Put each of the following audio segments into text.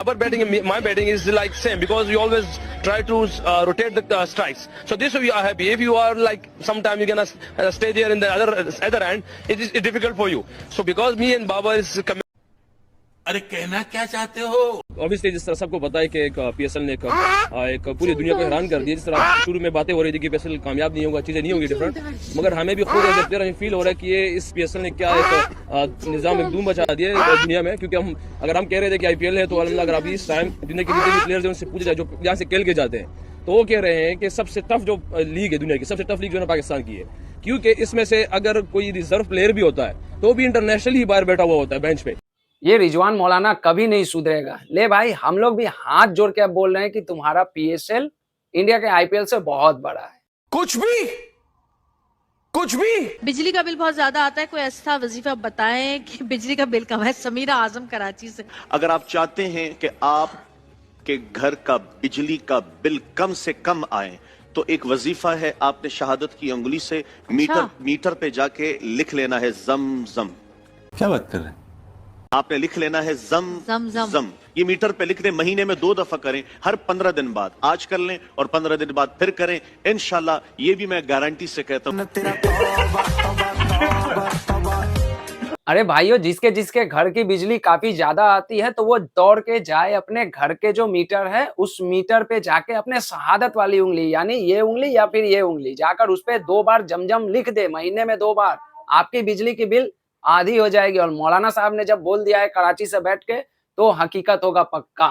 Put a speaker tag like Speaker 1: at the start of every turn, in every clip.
Speaker 1: Our batting, my batting is like same because we always try to rotate the strikes. So this we are happy. If you are like sometime you gonna stay there in the other end, it is difficult for you. So because me and Baba is.
Speaker 2: अरे कहना क्या चाहते हो?
Speaker 1: Obviously जिस तरह सबको पता है कि पीएसएल ने एक पूरी दुनिया को हैरान कर दिया। जिस तरह शुरू में बातें हो रही थी कि पीएसएल कामयाब नहीं होगा, चीजें नहीं होंगी डिफरेंट, मगर हमें भी खुद एज ए प्लेयर फील हो रहा है कि ये इस पीएसएल ने क्या एक निजाम एक धूम मचा दिया है दुनिया में। क्योंकि हम अगर हम कह रहे थे कि आईपीएल है, तो अल्हम्दुलिल्लाह अगर अभी इस टाइम दुनिया के जितने भी प्लेयर्स हैं उनसे पूछा जाए जो यहाँ से खेल के जाते हैं, तो वो कह रहे हैं कि सबसे टफ जो लीग है दुनिया की, सबसे टफ लीग जो है पाकिस्तान की है। क्योंकि इसमें से अगर कोई रिजर्व प्लेयर भी होता है तो भी इंटरनेशनल ही बाहर बैठा हुआ होता है बेंच पे।
Speaker 3: ये रिजवान मौलाना कभी नहीं सुधरेगा। ले भाई, हम लोग भी हाथ जोड़ के अब बोल रहे हैं कि तुम्हारा पीएसएल इंडिया के आईपीएल से बहुत बड़ा है।
Speaker 2: कुछ भी
Speaker 4: बिजली का बिल बहुत ज्यादा आता है, कोई ऐसा वजीफा बताएं कि बिजली का बिल कम है। समीरा आजम कराची से।
Speaker 5: अगर आप चाहते हैं कि आपके घर का बिजली का बिल कम से कम आए, तो एक वजीफा है, आपने शहादत की उंगली से मीटर पे जाके लिख लेना है जम जम।
Speaker 2: क्या बात कर रहे हैं?
Speaker 5: आपने लिख लेना है जम। ये मीटर पे लिख दें, महीने में 2 दफा करें, हर 15 दिन बाद। आज कर लें और 15 दिन बाद फिर करें, इंशाल्लाह। ये भी मैं गारंटी से कहता हूं।
Speaker 3: अरे भाइयों, जिसके जिसके घर की बिजली काफी ज्यादा आती है तो वो दौड़ के जाए अपने घर के जो मीटर है उस मीटर पे जाके अपने शहादत वाली उंगली, यानी ये उंगली या फिर ये उंगली, जाकर उस पे 2 बार जमजम लिख दे, महीने में 2 बार। आपकी बिजली की बिल आधी हो जाएगी। और मौलाना साहब ने जब बोल दिया है कराची से बैठ के, तो हकीकत होगा पक्का।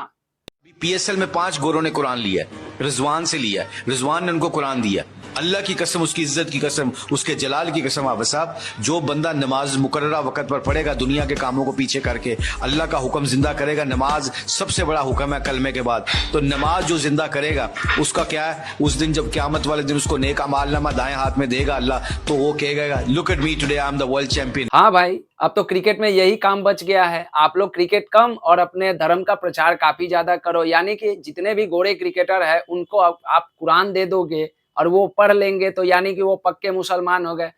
Speaker 6: पीएसएल में 5 गोरों ने कुरान लिया है, रिजवान से लिया है, रिजवान ने उनको कुरान दिया। अल्लाह की कसम, उसकी इज्जत की कसम, उसके जलाल की कसम आबा साहब, जो बंदा नमाज मुकर्ररा वक्त पर पढ़ेगा, दुनिया के कामों को पीछे करके अल्लाह का हुक्म जिंदा करेगा। नमाज सबसे बड़ा हुक्म है कलमे के बाद, तो नमाज जो जिंदा करेगा उसका क्या है, उस दिन जब क़यामत वाले दिन उसको नेक अमालनामा दाएं हाथ में देगा अल्लाह, तो वो कहेगा look at me today, I am the world champion.
Speaker 3: हाँ भाई, अब तो क्रिकेट में यही काम बच गया है। आप लोग क्रिकेट कम और अपने धर्म का प्रचार काफी ज्यादा करो। यानी कि जितने भी गोरे क्रिकेटर है उनको आप कुरान दे दोगे और वो पढ़ लेंगे, तो यानी कि वो पक्के मुसलमान हो गए।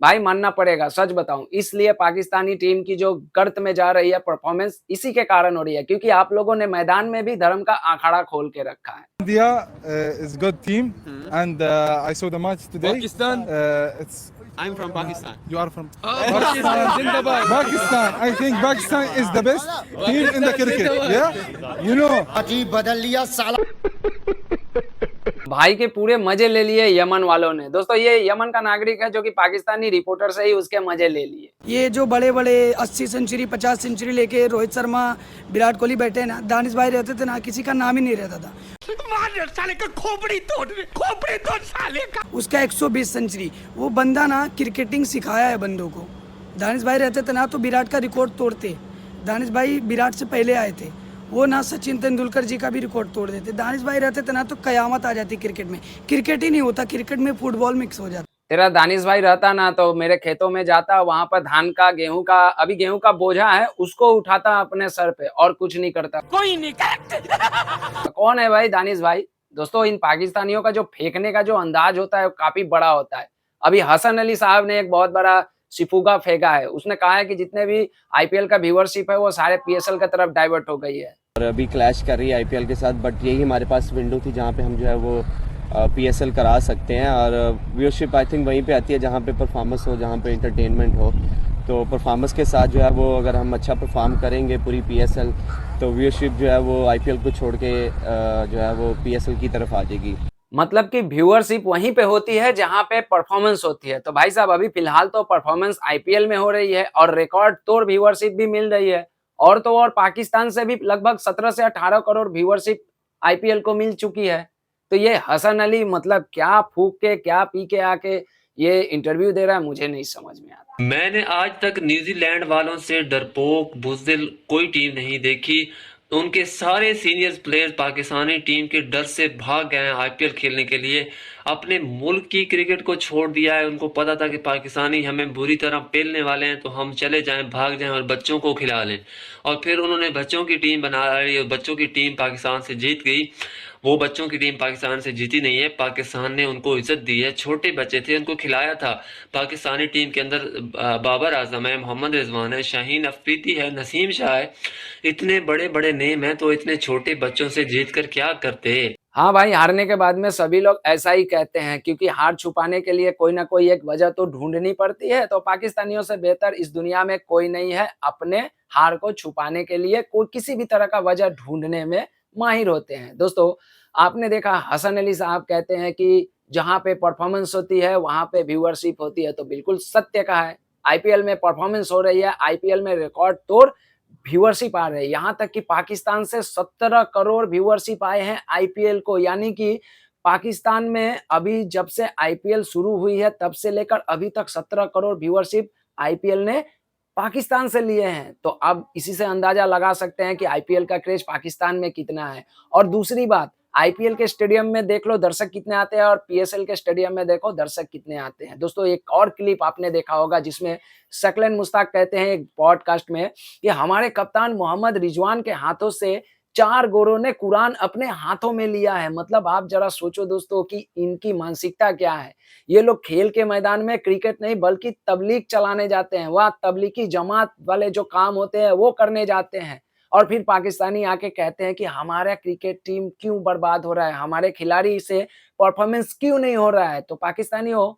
Speaker 3: भाई मानना पड़ेगा, सच बताऊं, इसलिए पाकिस्तानी टीम की जो गर्त में जा रही है परफॉर्मेंस इसी के कारण हो रही है, क्योंकि आप लोगों ने मैदान में भी धर्म का अखाड़ा खोल के रखा है।
Speaker 7: India is good team and I saw the match today.
Speaker 8: Pakistan.
Speaker 7: I'm from Pakistan. You are from
Speaker 8: Pakistan. Zindabad.
Speaker 7: Pakistan. I think Pakistan is the best team in the cricket. Yeah, you know.
Speaker 9: अजीब बदल लिया साला।
Speaker 3: भाई के पूरे मजे ले लिए यमन वालों ने। दोस्तों, ये यमन का नागरिक है जो कि पाकिस्तानी रिपोर्टर से ही उसके मजे ले लिए।
Speaker 10: ये जो बड़े बड़े 80 सेंचुरी 50 सेंचुरी लेके रोहित शर्मा विराट कोहली बैठे ना, दानिश भाई रहते थे ना, किसी का नाम ही नहीं रहता था।
Speaker 2: साले का खोपड़ी तोड़ साले का।
Speaker 10: उसका 120 सेंचुरी, वो बंदा ना क्रिकेटिंग सिखाया है बंदों को। दानिश भाई रहते थे ना तो विराट का रिकॉर्ड तोड़ते। दानिश भाई विराट से पहले आए थे, वो ना सचिन तेंदुलकर जी का भी रिकॉर्ड तोड़ देते। दानिश भाई रहते थे ना तो कयामत आ जाती क्रिकेट में। क्रिकेट ही नहीं होता, क्रिकेट में फुटबॉल मिक्स हो जाता।
Speaker 3: तेरा दानिश भाई रहता ना तो मेरे खेतों में जाता, वहां पर धान का, गेहूं का, अभी गेहूं का बोझा है उसको उठाता अपने सर पे और कुछ नहीं करता।
Speaker 2: कोई नहीं करता।
Speaker 3: कौन है भाई दानिश भाई? दोस्तों, इन पाकिस्तानियों का जो फेंकने का जो अंदाज होता है वो काफी बड़ा होता है। अभी हसन अली साहब ने एक बहुत बड़ा सिफुगा फेंका है। उसने कहा है कि जितने भी आईपीएल का व्यूअरशिप है वो सारे पीएसएल की तरफ डाइवर्ट हो गई है
Speaker 11: और अभी क्लैश कर रही है आईपीएल के साथ। बट यही हमारे पास विंडो थी जहाँ पे हम जो है वो पीएसएल करा सकते हैं। और व्यूअरशिप आई थिंक वहीं पे आती है जहाँ पे परफॉर्मेंस हो, जहाँ पे इंटरटेनमेंट हो। तो परफॉर्मेंस के साथ जो है वो अगर हम अच्छा परफॉर्म करेंगे पूरी पीएसएल, तो व्यूअरशिप जो है वो आईपीएल को छोड़ के जो है वो पीएसएल की तरफ आ जाएगी।
Speaker 3: मतलब कि व्यूअरशिप वहीं पे होती है जहां पे परफॉर्मेंस होती है। तो भाई साहब, अभी फिलहाल तो परफॉर्मेंस आईपीएल में हो रही है और रिकॉर्ड तोड़ व्यूअरशिप भी मिल रही है। और तो और पाकिस्तान से भी लगभग 17 से 18 करोड़ व्यूअरशिप आईपीएल को मिल चुकी है। तो ये हसन अली मतलब क्या फूक के क्या पी के आके ये इंटरव्यू दे रहा है, मुझे नहीं समझ में आता।
Speaker 12: मैंने आज तक न्यूजीलैंड वालों से डरपोक बुज़दिल कोई टीम नहीं देखी। उनके सारे सीनियर प्लेयर्स पाकिस्तानी टीम के डर से भाग गए हैं आईपीएल खेलने के लिए। अपने मुल्क की क्रिकेट को छोड़ दिया है। उनको पता था कि पाकिस्तानी हमें बुरी तरह पेलने वाले हैं, तो हम चले जाएं, भाग जाएं और बच्चों को खिला लें। और फिर उन्होंने बच्चों की टीम बना ली और बच्चों की टीम पाकिस्तान से जीत गई। वो बच्चों की टीम पाकिस्तान से जीती नहीं है, पाकिस्तान ने उनको इज्जत दी है। छोटे बच्चे थे, उनको खिलाया था। पाकिस्तानी टीम के अंदर बाबर आजम है, मोहम्मद रिजवान है, शाहीन अफरीदी है, नसीम शाह है, इतने बड़े बड़े नेम हैं, तो इतने छोटे बच्चों से जीत कर क्या करते।
Speaker 3: हाँ भाई, हारने के बाद में सभी लोग ऐसा ही कहते हैं, क्योंकि हार छुपाने के लिए कोई ना कोई एक वजह तो ढूंढनी पड़ती है। तो पाकिस्तानियों से बेहतर इस दुनिया में कोई नहीं है, अपने हार को छुपाने के लिए कोई किसी भी तरह का वजह ढूंढने में माहिर होते हैं। दोस्तों, आपने देखा हसन अली साहब कहते हैं कि जहां पे परफॉर्मेंस होती है वहां पे व्यूअरशिप होती है, तो बिल्कुल सत्य कहा है। आईपीएल में परफॉर्मेंस हो रही है, आईपीएल में रिकॉर्ड तोड़ व्यूअरशिप आ रहे हैं। यहाँ तक कि पाकिस्तान से 17 करोड़ व्यूअरशिप आए हैं आईपीएल को, यानी कि पाकिस्तान में अभी जब से आईपीएल शुरू हुई है तब से लेकर अभी तक 17 करोड़ व्यूअरशिप आईपीएल ने पाकिस्तान से लिए हैं। तो अब इसी से अंदाजा लगा सकते हैं कि आईपीएल का क्रेज पाकिस्तान में कितना है। और दूसरी बात, आईपीएल के स्टेडियम में देख लो दर्शक कितने आते हैं और पीएसएल के स्टेडियम में देखो दर्शक कितने आते हैं। दोस्तों, एक और क्लिप आपने देखा होगा जिसमें शकलेन मुश्ताक कहते हैं एक पॉडकास्ट में कि हमारे कप्तान मोहम्मद रिजवान के हाथों से 4 गोरों ने कुरान अपने हाथों में लिया है। मतलब आप जरा सोचो दोस्तों कि इनकी मानसिकता क्या है। ये लोग खेल के मैदान में क्रिकेट नहीं बल्कि तबलीग चलाने जाते हैं, वहाँ तबलीगी जमात वाले जो काम होते हैं वो करने जाते हैं। और फिर पाकिस्तानी आके कहते हैं कि हमारा क्रिकेट टीम क्यों बर्बाद हो रहा है, हमारे खिलाड़ी से परफॉर्मेंस क्यों नहीं हो रहा है। तो पाकिस्तानियों,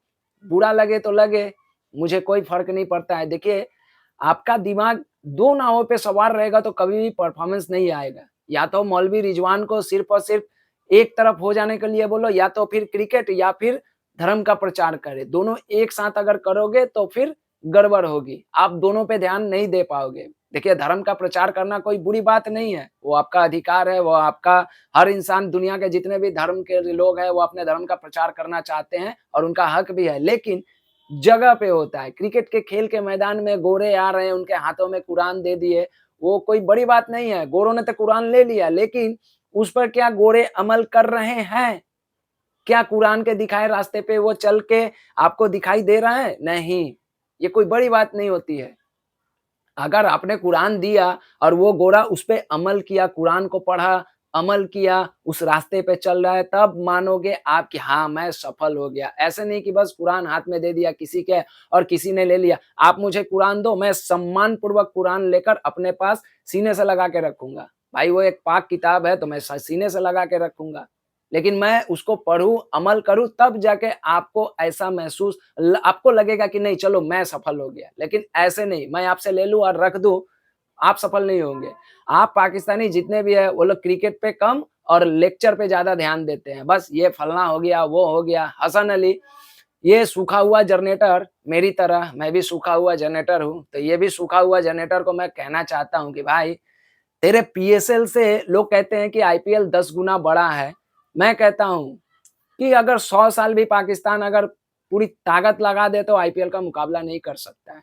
Speaker 3: बुरा लगे तो लगे, मुझे कोई फर्क नहीं पड़ता है। देखिए, आपका दिमाग 2 नावों पे सवार रहेगा तो कभी भी परफॉर्मेंस नहीं आएगा। या तो मौलवी रिजवान को सिर्फ और सिर्फ एक तरफ हो जाने के लिए बोलो, या तो फिर क्रिकेट या फिर धर्म का प्रचार करे। दोनों एक साथ अगर करोगे तो फिर गड़बड़ होगी, आप दोनों पे ध्यान नहीं दे पाओगे। देखिए, धर्म का प्रचार करना कोई बुरी बात नहीं है, वो आपका अधिकार है, वो आपका, हर इंसान, दुनिया के जितने भी धर्म के लोग हैं वो अपने धर्म का प्रचार करना चाहते हैं और उनका हक भी है। लेकिन जगह पे होता है। क्रिकेट के खेल के मैदान में गोरे आ रहे हैं, उनके हाथों में कुरान दे दिए, वो कोई बड़ी बात नहीं है। गोरों ने तो कुरान ले लिया, लेकिन उस पर क्या गोरे अमल कर रहे हैं? क्या कुरान के दिखाए रास्ते पे वो चल के आपको दिखाई दे रहा है? नहीं, ये कोई बड़ी बात नहीं होती है। अगर आपने कुरान दिया और वो गोरा उस पे अमल किया, कुरान को पढ़ा, अमल किया, उस रास्ते पे चल रहा है, तब मानोगे आप कि हाँ, मैं सफल हो गया। ऐसे नहीं कि बस कुरान हाथ में दे दिया किसी के और किसी ने ले लिया। आप मुझे कुरान दो, मैं सम्मान पूर्वक कुरान लेकर अपने पास सीने से लगा के रखूंगा। भाई, वो एक पाक किताब है तो मैं सीने से लगा के रखूंगा, लेकिन मैं उसको पढूं, अमल करूं, तब जाके आपको ऐसा महसूस, आपको लगेगा कि नहीं, चलो मैं सफल हो गया। लेकिन ऐसे नहीं, मैं आपसे ले लूं और रख दूं, आप सफल नहीं होंगे। आप पाकिस्तानी जितने भी है वो लोग क्रिकेट पे कम और लेक्चर पे ज्यादा ध्यान देते हैं। बस ये फलना हो गया, वो हो गया। हसन अली, ये सूखा हुआ जनरेटर, मेरी तरह मैं भी सूखा हुआ जनरेटर हूं, तो ये भी सूखा हुआ जनरेटर को मैं कहना चाहता हूं कि भाई, तेरे पीएसएल से लोग कहते हैं कि आईपीएल 10 गुना बड़ा है। मैं कहता हूं कि अगर 100 साल भी पाकिस्तान अगर पूरी ताकत लगा दे तो आईपीएल का मुकाबला नहीं कर सकता है।